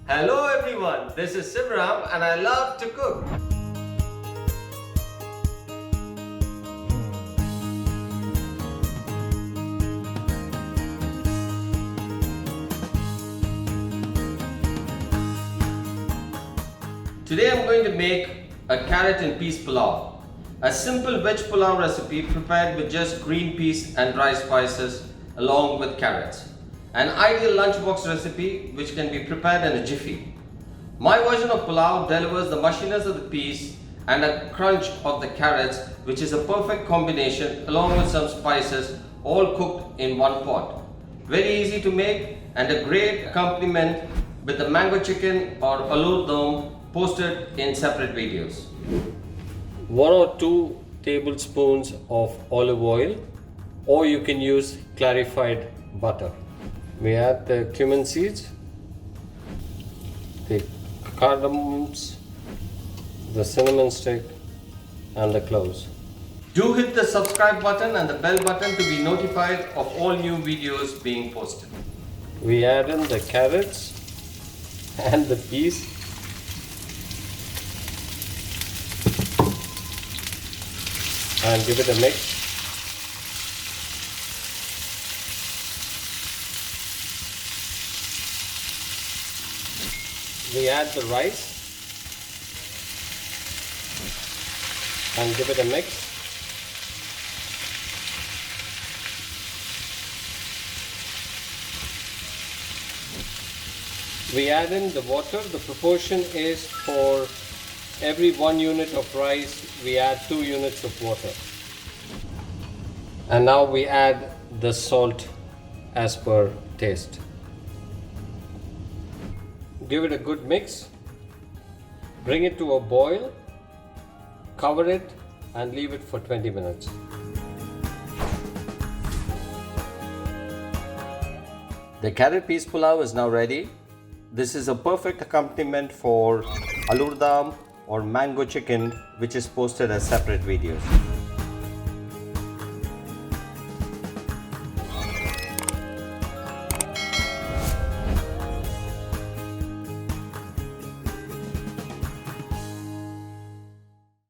Hello everyone, this is Sivram and I love to cook. Today I'm going to make a carrot and peas pulao. A simple veg pulao recipe prepared with just green peas and dry spices along with carrots. An ideal lunchbox recipe which can be prepared in a jiffy. My version of pulao delivers the mushiness of the peas and a crunch of the carrots, which is a perfect combination along with some spices all cooked in one pot. Very easy to make and a great accompaniment with the mango chicken or Alur Dom posted in separate videos. 1 or 2 tablespoons of olive oil, or you can use clarified butter. We add the cumin seeds, the cardamoms, the cinnamon stick and the cloves. Do hit the subscribe button and the bell button to be notified of all new videos being posted. We add in the carrots and the peas. And give it a mix. We add the rice and give it a mix. We add in the water. The proportion is for every 1 unit of rice, we add 2 units of water. And now we add the salt as per taste. Give it a good mix. Bring it to a boil. Cover it and leave it for 20 minutes. The carrot peas pulao is now ready. This is a perfect accompaniment for Alur Dom or mango chicken, which is posted as separate videos.